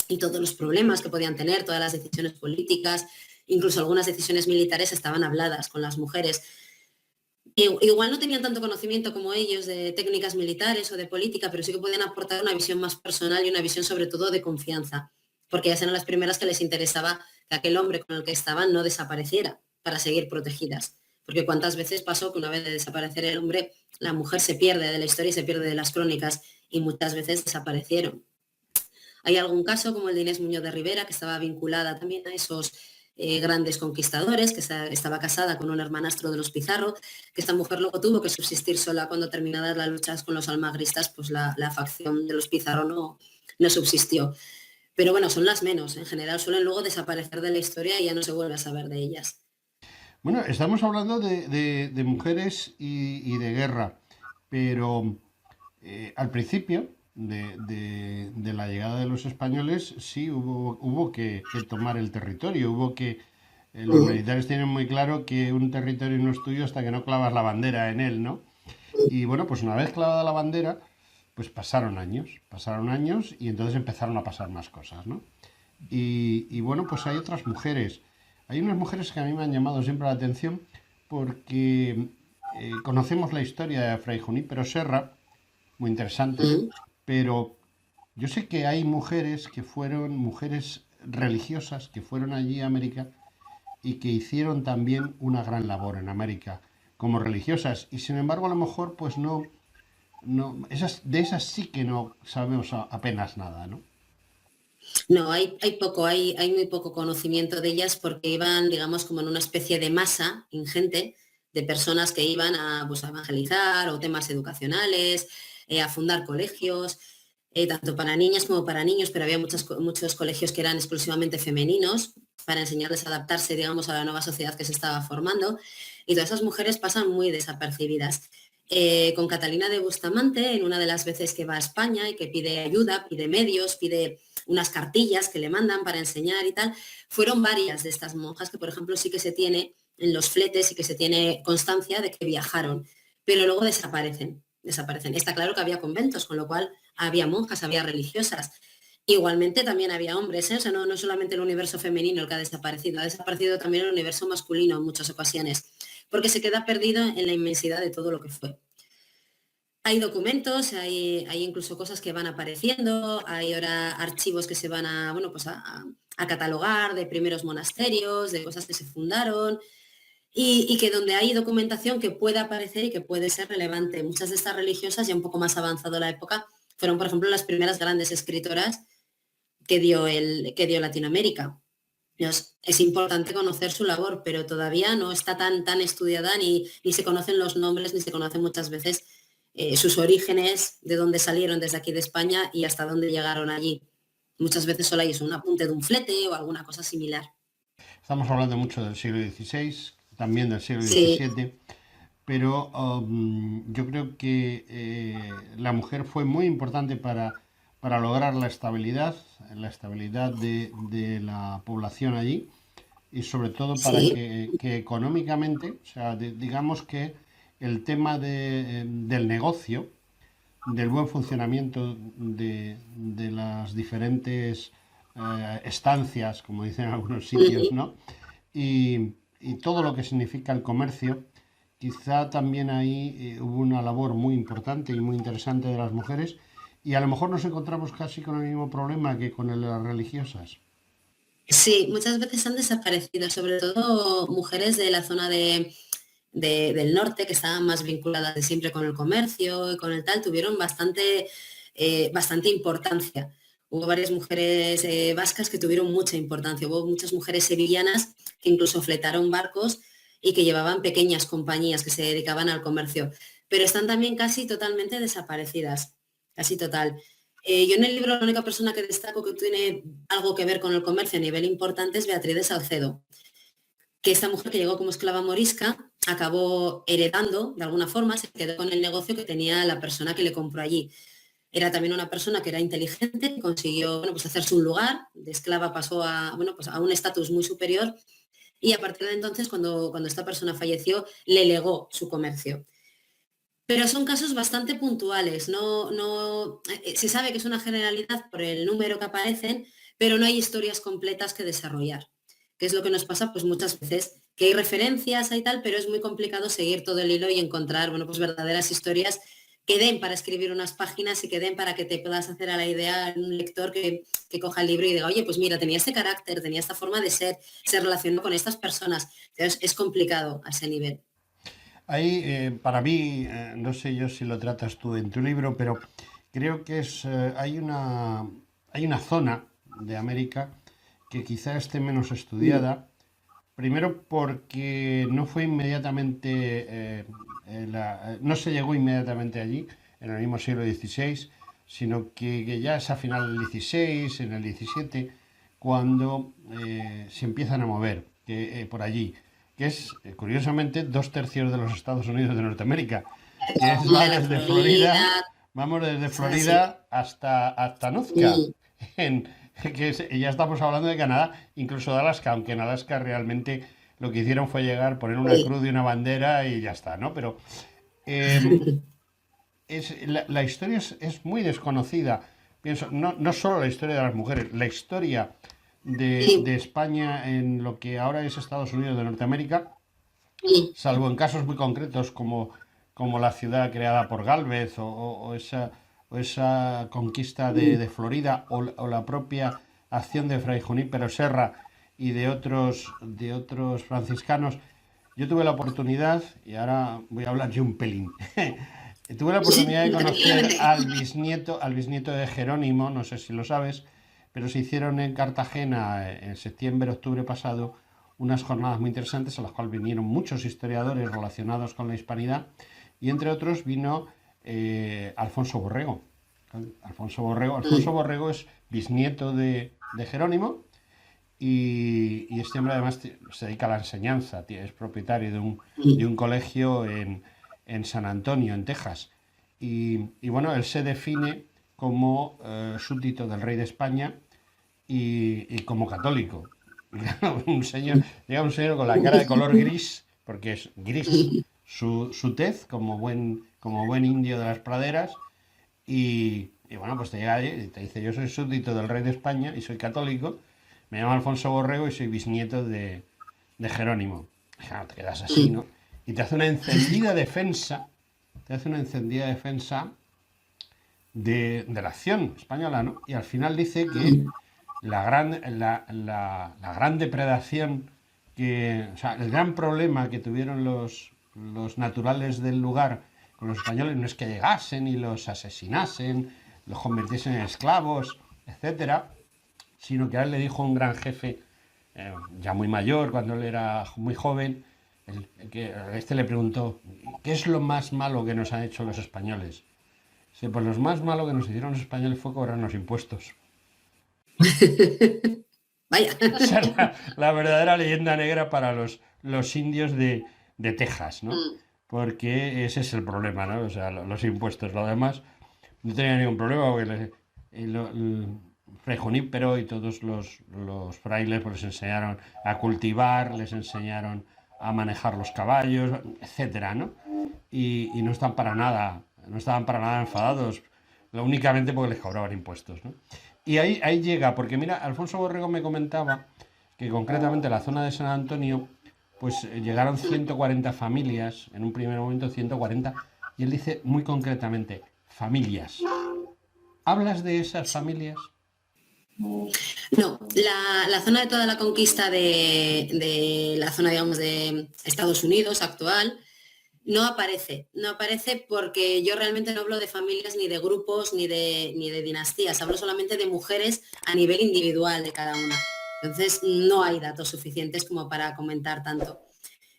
Y todos los problemas que podían tener, todas las decisiones políticas, incluso algunas decisiones militares estaban habladas con las mujeres. Igual no tenían tanto conocimiento como ellos de técnicas militares o de política, pero sí que podían aportar una visión más personal y una visión sobre todo de confianza, porque ellas eran las primeras que les interesaba que aquel hombre con el que estaban no desapareciera para seguir protegidas. Porque cuántas veces pasó que una vez de desaparecer el hombre, la mujer se pierde de la historia y se pierde de las crónicas y muchas veces desaparecieron. Hay algún caso como el de Inés Muñoz de Rivera, que estaba vinculada también a esos grandes conquistadores, que estaba casada con un hermanastro de los Pizarro, que esta mujer luego tuvo que subsistir sola cuando terminadas las luchas con los almagristas, pues la facción de los Pizarro no subsistió. Pero bueno, son las menos. En general suelen luego desaparecer de la historia y ya no se vuelve a saber de ellas. Bueno, estamos hablando de mujeres y de guerra, pero al principio de la llegada de los españoles sí hubo que tomar el territorio, hubo que... los militares tienen muy claro que un territorio no es tuyo hasta que no clavas la bandera en él, ¿no? Y bueno, pues una vez clavada la bandera, pues pasaron años y entonces empezaron a pasar más cosas, ¿no? Y bueno, pues hay otras mujeres. Hay unas mujeres que a mí me han llamado siempre la atención porque conocemos la historia de Fray Junípero Serra, muy interesante, Mm. pero yo sé que hay mujeres que fueron mujeres religiosas que fueron allí a América y que hicieron también una gran labor en América como religiosas y sin embargo a lo mejor pues de esas sí que no sabemos apenas nada, ¿no? No, hay muy poco conocimiento de ellas porque iban, digamos, como en una especie de masa ingente de personas que iban a, pues, a evangelizar o temas educacionales, a fundar colegios. tanto para niñas como para niños, pero había muchos colegios que eran exclusivamente femeninos para enseñarles a adaptarse, digamos, a la nueva sociedad que se estaba formando. Y todas esas mujeres pasan muy desapercibidas. Con Catalina de Bustamante, en una de las veces que va a España y que pide ayuda, pide medios, pide unas cartillas que le mandan para enseñar y tal, fueron varias de estas monjas que, por ejemplo, sí que se tiene en los fletes y que se tiene constancia de que viajaron, pero luego desaparecen. Está claro que había conventos, con lo cual había monjas, había religiosas. Igualmente también había hombres, ¿eh? O sea, no solamente el universo femenino el que ha desaparecido también el universo masculino en muchas ocasiones, porque se queda perdido en la inmensidad de todo lo que fue. Hay documentos, hay incluso cosas que van apareciendo, hay ahora archivos que se van a, bueno, pues a catalogar de primeros monasterios, de cosas que se fundaron, y que donde hay documentación que puede aparecer y que puede ser relevante. Muchas de estas religiosas, ya un poco más avanzado la época, fueron, por ejemplo, las primeras grandes escritoras que dio Latinoamérica. Es importante conocer su labor, pero todavía no está tan estudiada ni se conocen los nombres, ni se conocen muchas veces sus orígenes, de dónde salieron desde aquí de España y hasta dónde llegaron allí. Muchas veces solo hay eso, un apunte de un flete o alguna cosa similar. Estamos hablando mucho del siglo XVI, también del siglo Sí, XVII, pero yo creo que la mujer fue muy importante para lograr la estabilidad de la población allí y sobre todo para sí. que económicamente, o sea, digamos que el tema del negocio, del buen funcionamiento de las diferentes estancias, como dicen en algunos sitios, ¿no? Y todo lo que significa el comercio, quizá también ahí hubo una labor muy importante y muy interesante de las mujeres y a lo mejor nos encontramos casi con el mismo problema que con el de las religiosas. Sí, muchas veces han desaparecido, sobre todo mujeres de la zona del norte que estaban más vinculadas de siempre con el comercio y con el tal, tuvieron bastante importancia. Hubo varias mujeres vascas que tuvieron mucha importancia. Hubo muchas mujeres sevillanas que incluso fletaron barcos y que llevaban pequeñas compañías que se dedicaban al comercio, pero están también casi totalmente desaparecidas, casi total. Yo en el libro la única persona que destaco que tiene algo que ver con el comercio a nivel importante es Beatriz de Salcedo, que esta mujer que llegó como esclava morisca acabó heredando, de alguna forma, se quedó con el negocio que tenía la persona que le compró allí. Era también una persona que era inteligente, que consiguió, bueno, pues hacerse un lugar, de esclava pasó a, bueno, pues a un estatus muy superior y a partir de entonces, cuando esta persona falleció, le legó su comercio. Pero son casos bastante puntuales, se sabe que es una generalidad por el número que aparecen, pero no hay historias completas que desarrollar, que es lo que nos pasa pues muchas veces, que hay referencias y tal, pero es muy complicado seguir todo el hilo y encontrar, bueno, pues verdaderas historias que den para escribir unas páginas y que den para que te puedas hacer a la idea un lector que coja el libro y diga, oye, pues mira, tenía este carácter, tenía esta forma de ser, se relacionó con estas personas. Entonces es complicado a ese nivel. Ahí, para mí, no sé yo si lo tratas tú en tu libro, pero creo que hay una zona de América que quizá esté menos estudiada. Primero porque no fue inmediatamente, no se llegó inmediatamente allí, en el mismo siglo XVI, sino que ya es a final del XVI, en el XVII, cuando se empiezan a mover por allí, que es, curiosamente, dos tercios de los Estados Unidos de Norteamérica, que es, va De la desde Florida, Florida, vamos desde o sea, sí. Florida hasta Nuzca, Mm, en, ya estamos hablando de Canadá, incluso de Alaska, aunque en Alaska realmente lo que hicieron fue llegar, poner una sí. cruz y una bandera y ya está, ¿no? Pero eh, la historia es muy desconocida. Pienso, no solo la historia de las mujeres, la historia de Sí, España en lo que ahora es Estados Unidos de Norteamérica, sí, salvo en casos muy concretos como la ciudad creada por Gálvez o esa conquista de Florida o la propia acción de Fray Junípero Serra y de otros franciscanos. Yo tuve la oportunidad, y ahora voy a hablar yo un pelín, tuve la sí, oportunidad de conocer tranquilamente. al bisnieto de Jerónimo, no sé si lo sabes, pero se hicieron en Cartagena en septiembre, octubre pasado, unas jornadas muy interesantes a las cuales vinieron muchos historiadores relacionados con la hispanidad y entre otros vino Alfonso Borrego. Alfonso Borrego es bisnieto de Jerónimo y este hombre además se dedica a la enseñanza, es propietario de un colegio en San Antonio, en Texas. Y bueno, él se define como súbdito del rey de España y como católico. Llega un señor con la cara de color gris, porque es gris su tez, como buen indio de las praderas, y bueno, pues te llega allí y te dice, yo soy súbdito del rey de España y soy católico, me llamo Alfonso Borrego y soy bisnieto de Jerónimo. Y claro, te quedas así, ¿no? Y te hace una encendida defensa de la acción española, ¿no? Y al final dice que la gran depredación o sea, el gran problema que tuvieron los naturales del lugar con los españoles no es que llegasen y los asesinasen, los convirtiesen en esclavos, etcétera, sino que a él le dijo un gran jefe, ya muy mayor, cuando él era muy joven, que este le preguntó, ¿qué es lo más malo que nos han hecho los españoles? Sí, pues lo más malo que nos hicieron los españoles fue cobrarnos impuestos. Vaya. Esa es la verdadera leyenda negra para los indios de Texas, ¿no? Porque ese es el problema, ¿no? O sea, los impuestos. Lo demás no tenía ningún problema porque Fray Junípero y todos los frailes pues, les enseñaron a cultivar, les enseñaron a manejar los caballos, etcétera, ¿no? Y no estaban para nada enfadados, únicamente porque les cobraban impuestos, ¿no? Y ahí llega, porque mira, Alfonso Borrego me comentaba que concretamente en la zona de San Antonio, pues llegaron 140 familias, en un primer momento 140, y él dice muy concretamente, familias. ¿Hablas de esas familias? No, la zona de toda la conquista de la zona, digamos, de Estados Unidos actual, no aparece porque yo realmente no hablo de familias ni de grupos ni de dinastías, hablo solamente de mujeres a nivel individual de cada una. Entonces no hay datos suficientes como para comentar tanto.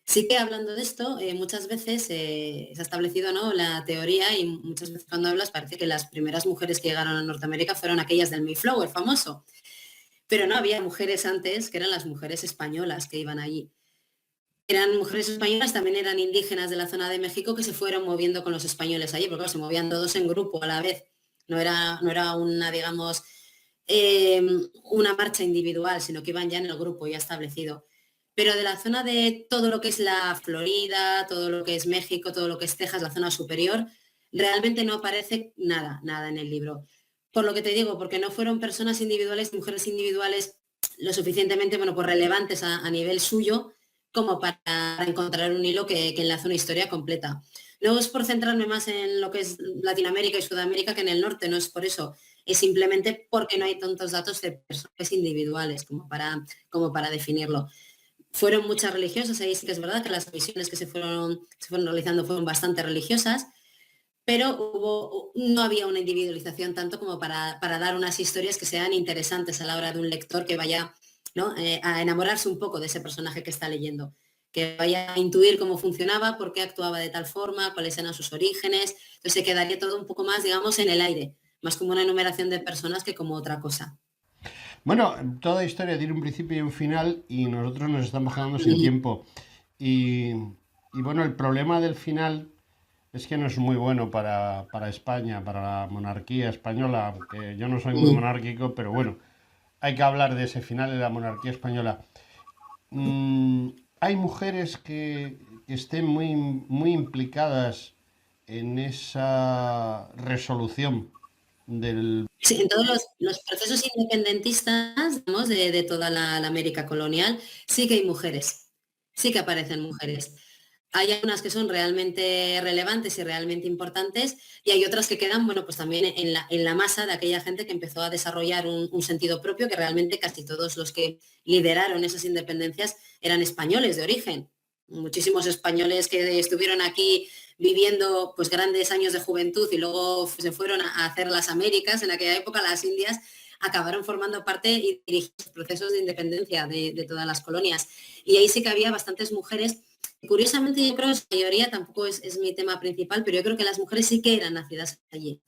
Sí que hablando de esto, muchas veces se ha establecido, ¿no?, la teoría y muchas veces cuando hablas parece que las primeras mujeres que llegaron a Norteamérica fueron aquellas del Mayflower famoso, pero no había mujeres antes que eran las mujeres españolas que iban allí. Eran mujeres españolas, también eran indígenas de la zona de México que se fueron moviendo con los españoles allí, porque claro, se movían todos en grupo a la vez. No era una, digamos, una marcha individual, sino que iban ya en el grupo ya establecido. Pero de la zona de todo lo que es la Florida, todo lo que es México, todo lo que es Texas, la zona superior, realmente no aparece nada en el libro. Por lo que te digo, porque no fueron personas individuales, mujeres individuales lo suficientemente, bueno, pues relevantes a nivel suyo como para encontrar un hilo que enlace una historia completa. No es por centrarme más en lo que es Latinoamérica y Sudamérica que en el norte, no es por eso, es simplemente porque no hay tantos datos de personas individuales como para definirlo. Fueron muchas religiosas, ahí sí que es verdad que las misiones que se fueron realizando fueron bastante religiosas, pero no había una individualización tanto como para dar unas historias que sean interesantes a la hora de un lector que vaya, ¿no?, a enamorarse un poco de ese personaje que está leyendo, que vaya a intuir cómo funcionaba, por qué actuaba de tal forma, cuáles eran sus orígenes. Entonces se quedaría todo un poco más, digamos, en el aire, más como una enumeración de personas que como otra cosa. Bueno, toda historia tiene un principio y un final y nosotros nos estamos quedando sin tiempo. Y, y bueno, el problema del final es que no es muy bueno para España, para la monarquía española, aunque yo no soy muy monárquico, pero bueno, hay que hablar de ese final de la monarquía española. Mm, hay mujeres que estén muy implicadas en esa resolución del... Sí, en todos los procesos independentistas, digamos, de toda la América colonial, sí que hay mujeres, sí que aparecen mujeres. Hay algunas que son realmente relevantes y realmente importantes y hay otras que quedan, bueno, pues también en la masa de aquella gente que empezó a desarrollar un sentido propio, que realmente casi todos los que lideraron esas independencias eran españoles de origen. Muchísimos españoles que estuvieron aquí viviendo pues grandes años de juventud y luego se fueron a hacer las Américas, en aquella época las Indias, acabaron formando parte y dirigiendo los procesos de independencia de todas las colonias. Y ahí sí que había bastantes mujeres. Curiosamente, yo creo que la mayoría tampoco es mi tema principal, pero yo creo que las mujeres sí que eran nacidas allí.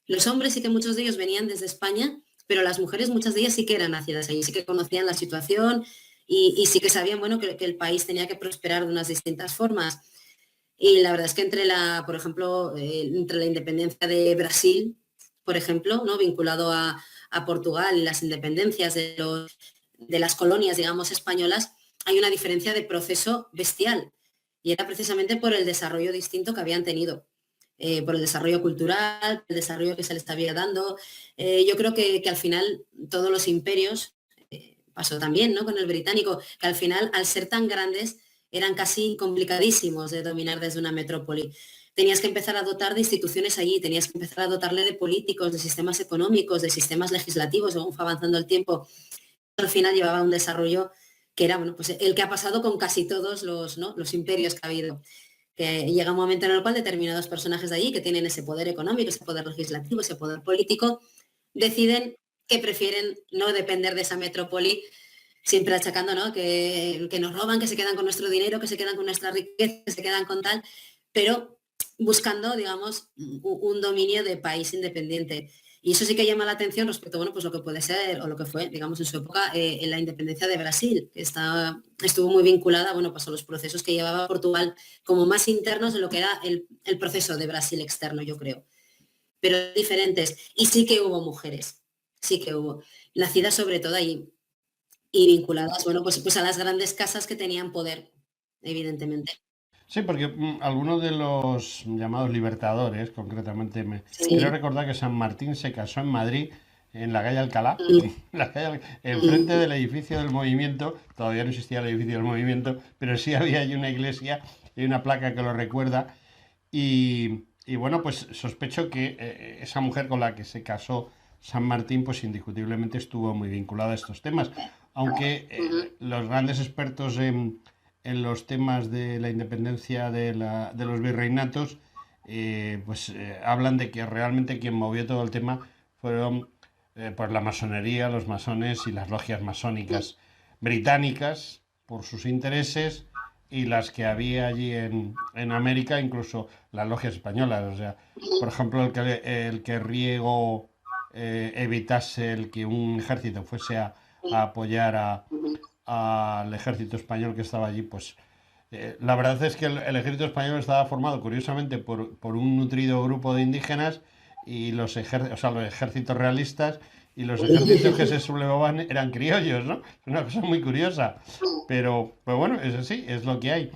Los hombres sí que muchos de ellos venían desde España, pero las mujeres, muchas de ellas sí que eran nacidas allí, sí que conocían la situación y sí que sabían, bueno, que el país tenía que prosperar de unas distintas formas. Y la verdad es que por ejemplo, entre la independencia de Brasil, por ejemplo, ¿no? Vinculado a Portugal y las independencias de las colonias, digamos, españolas, hay una diferencia de proceso bestial. Y era precisamente por el desarrollo distinto que habían tenido, por el desarrollo cultural, el desarrollo que se les estaba dando. Yo creo que al final todos los imperios, pasó también, ¿no? Con el británico, que al final, al ser tan grandes, eran casi complicadísimos de dominar desde una metrópoli. Tenías que empezar a dotar de instituciones allí, tenías que empezar a dotarle de políticos, de sistemas económicos, de sistemas legislativos, según fue avanzando el tiempo. Al final llevaba un desarrollo que era, bueno, pues el que ha pasado con casi todos los, ¿no? los imperios que ha habido. Que llega un momento en el cual determinados personajes de allí, que tienen ese poder económico, ese poder legislativo, ese poder político, deciden que prefieren no depender de esa metrópoli, siempre achacando, ¿no? Que nos roban, que se quedan con nuestro dinero, que se quedan con nuestra riqueza, que se quedan con tal, pero buscando, digamos, un dominio de país independiente. Y eso sí que llama la atención respecto, bueno, pues lo que puede ser o lo que fue, digamos, en su época, en la independencia de Brasil, que estuvo muy vinculada, bueno, pues a los procesos que llevaba Portugal como más internos de lo que era el proceso de Brasil externo, yo creo. Pero diferentes. Y sí que hubo mujeres, sí que hubo, nacidas sobre todo allí y vinculadas, bueno, pues a las grandes casas que tenían poder, evidentemente. Sí, porque algunos de los llamados libertadores, concretamente, creo Sí. recordar que San Martín se casó en Madrid, en la calle Alcalá, Mm, enfrente mm, del edificio del Movimiento. Todavía no existía el edificio del Movimiento, pero sí había allí una iglesia y una placa que lo recuerda. Y bueno, pues sospecho que esa mujer con la que se casó San Martín, pues indiscutiblemente estuvo muy vinculada a estos temas. Aunque mm, los grandes expertos en los temas de la independencia de los virreinatos, pues hablan de que realmente quien movió todo el tema fueron pues la masonería, los masones y las logias masónicas británicas por sus intereses y las que había allí en América, incluso las logias españolas. O sea, por ejemplo, el que Riego evitase el que un ejército fuese a apoyar mm, al ejército español que estaba allí, pues la verdad es que el ejército español estaba formado curiosamente por un nutrido grupo de indígenas y o sea, los ejércitos realistas y los ejércitos que se sublevaban eran criollos, ¿no? Es una cosa muy curiosa. Pero bueno, es así, es lo que hay.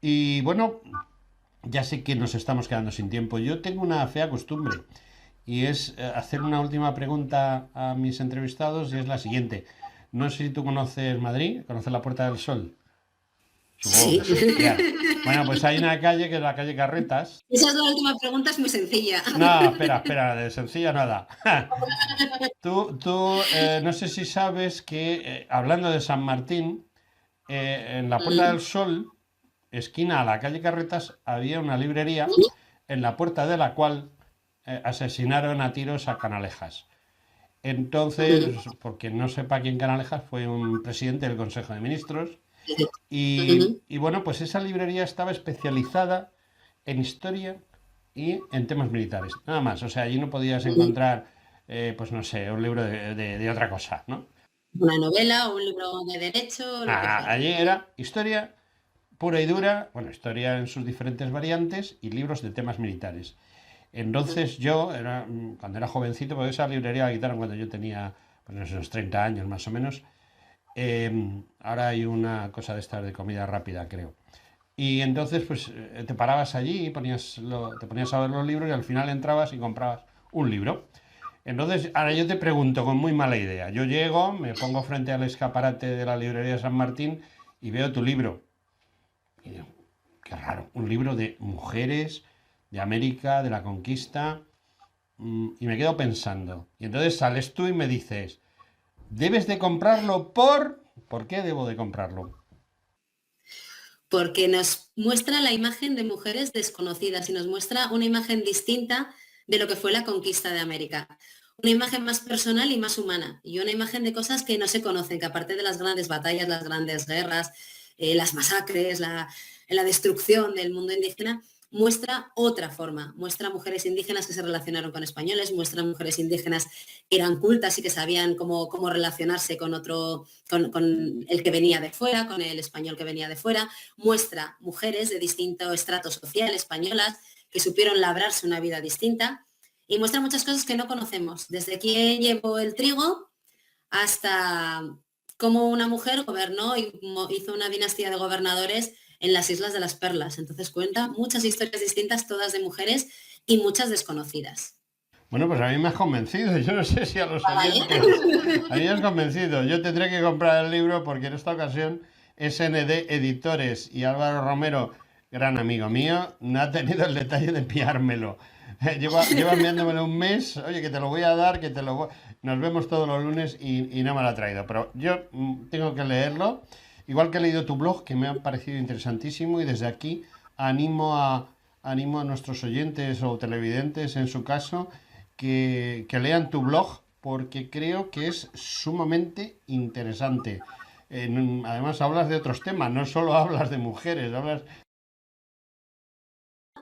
Y bueno, ya sé que nos estamos quedando sin tiempo. Yo tengo una fea costumbre y es hacer una última pregunta a mis entrevistados y es la siguiente. No sé si tú conoces Madrid, conoces la Puerta del Sol. Supongo Sí. que sí, ya. Bueno, pues hay una calle que es la calle Carretas. Esa es la última pregunta, es muy sencilla. No, espera, espera, de sencilla nada. Tú, no sé si sabes que, hablando de San Martín, en la Puerta del Mm, Sol, esquina a la calle Carretas, había una librería en la puerta de la cual asesinaron a tiros a Canalejas. mm, Entonces, porque no sepa quién Canalejas, fue un presidente del Consejo de Ministros. mm, Y bueno, pues esa librería estaba especializada en historia y en temas militares. Nada más. O sea, allí no podías mm. encontrar, pues no sé, un libro de otra cosa, ¿no? Una novela o un libro de derecho, lo que Nada, fuera. allí era historia pura y dura, bueno, historia en sus diferentes variantes y libros de temas militares. Entonces yo, cuando era jovencito, porque esa librería la quitaron cuando yo tenía pues, no sé, unos 30 años más o menos. Ahora hay una cosa de estas de comida rápida, creo. Y entonces, pues te parabas allí y te ponías a ver los libros y al final entrabas y comprabas un libro. Entonces, ahora yo te pregunto con muy mala idea. Yo llego, me pongo frente al escaparate de la librería de San Martín y veo tu libro. Y digo, qué raro, un libro de mujeres, de América, de la conquista. Y me quedo pensando. Y entonces sales tú y me dices, debes de comprarlo por... ¿Por qué debo de comprarlo? Porque nos muestra la imagen de mujeres desconocidas y nos muestra una imagen distinta de lo que fue la conquista de América. Una imagen más personal y más humana y una imagen de cosas que no se conocen, que aparte de las grandes batallas, las grandes guerras, las masacres, la destrucción del mundo indígena, muestra otra forma, muestra mujeres indígenas que se relacionaron con españoles, muestra mujeres indígenas que eran cultas y que sabían cómo relacionarse con otro, con el que venía de fuera, con el español que venía de fuera, muestra mujeres de distinto estrato social españolas que supieron labrarse una vida distinta y muestra muchas cosas que no conocemos, desde quién llevó el trigo hasta cómo una mujer gobernó y hizo una dinastía de gobernadores en las Islas de las Perlas. Entonces cuenta muchas historias distintas, todas de mujeres y muchas desconocidas. Bueno, pues a mí me has convencido. Yo no sé si a los ¿Vale? oyentes. A mí me has convencido. Yo tendré que comprar el libro porque en esta ocasión SND Editores y Álvaro Romero, gran amigo mío, no ha tenido el detalle de enviármelo. Lleva enviándomelo un mes. Oye, que te lo voy a dar, que te lo voy... Nos vemos todos los lunes y no me lo ha traído. Pero yo tengo que leerlo. Igual que he leído tu blog, que me ha parecido interesantísimo, y desde aquí animo a nuestros oyentes o televidentes, en su caso, que lean tu blog, porque creo que es sumamente interesante. Además, hablas de otros temas, no solo hablas de mujeres, hablas...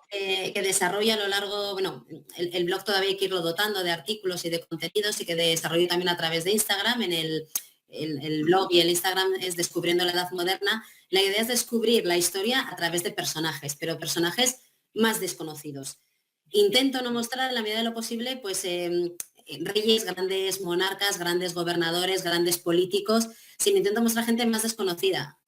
Que desarrolla a lo largo, bueno, el blog todavía hay que irlo dotando de artículos y de contenidos y que desarrollo también a través de Instagram. En el blog y el Instagram es Descubriendo la Edad Moderna. La idea es descubrir la historia a través de personajes, pero personajes más desconocidos. Intento no mostrar en la medida de lo posible, pues, reyes, grandes monarcas, grandes gobernadores, grandes políticos, sino intento mostrar gente más desconocida.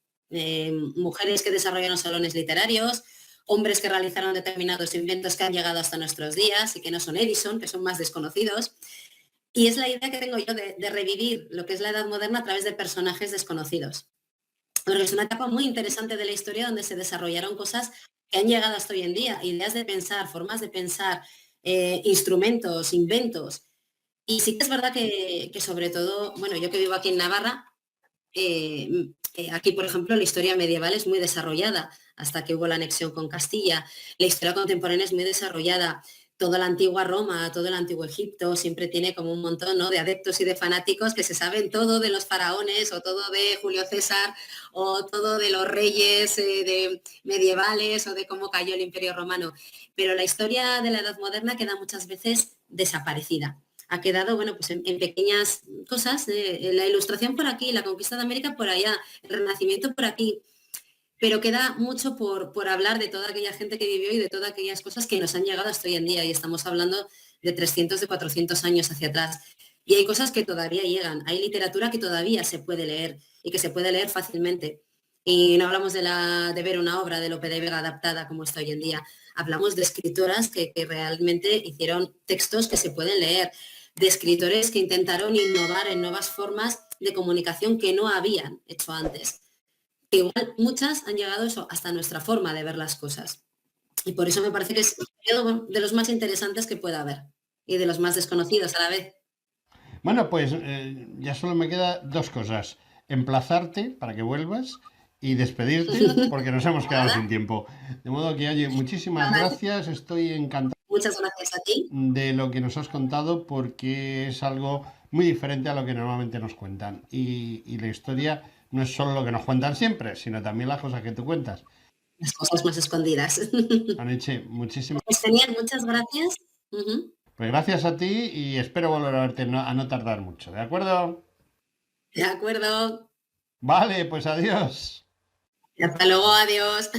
Mujeres que desarrollaron salones literarios, hombres que realizaron determinados inventos que han llegado hasta nuestros días y que no son Edison, que son más desconocidos. Y es la idea que tengo yo de revivir lo que es la Edad Moderna a través de personajes desconocidos. Porque es una etapa muy interesante de la historia donde se desarrollaron cosas que han llegado hasta hoy en día, ideas de pensar, formas de pensar, instrumentos, inventos. Y sí que es verdad que sobre todo, bueno, yo que vivo aquí en Navarra, aquí, por ejemplo, la historia medieval es muy desarrollada, hasta que hubo la anexión con Castilla. La historia contemporánea es muy desarrollada. Toda la antigua Roma, todo el antiguo Egipto, siempre tiene como un montón, ¿no?, de adeptos y de fanáticos que se saben todo de los faraones o todo de Julio César o todo de los reyes medievales o de cómo cayó el Imperio Romano. Pero la historia de la Edad Moderna queda muchas veces desaparecida. Ha quedado, bueno, pues en pequeñas cosas, la ilustración por aquí, la conquista de América por allá, el Renacimiento por aquí, pero queda mucho por hablar de toda aquella gente que vivió y de todas aquellas cosas que nos han llegado hasta hoy en día, y estamos hablando de 300, de 400 años hacia atrás. Y hay cosas que todavía llegan, hay literatura que todavía se puede leer y que se puede leer fácilmente. Y no hablamos de ver una obra de Lope de Vega adaptada como está hoy en día, hablamos de escritoras que realmente hicieron textos que se pueden leer, de escritores que intentaron innovar en nuevas formas de comunicación que no habían hecho antes. Que igual muchas han llegado eso hasta nuestra forma de ver las cosas. Y por eso me parece que es un periodo de los más interesantes que pueda haber y de los más desconocidos a la vez. Bueno, pues ya solo me queda dos cosas. Emplazarte para que vuelvas y despedirte porque nos hemos quedado sin tiempo. De modo que, oye, muchísimas gracias. Estoy encantado Muchas gracias a ti. de lo que nos has contado porque es algo muy diferente a lo que normalmente nos cuentan. Y la historia no es solo lo que nos cuentan siempre, sino también las cosas que tú cuentas. Las cosas más escondidas. Aniche, muchísimas Pues genial, muchas gracias. pues gracias a ti y espero volver a verte a no tardar mucho, ¿de acuerdo? De acuerdo. Vale, pues adiós. Hasta luego, adiós.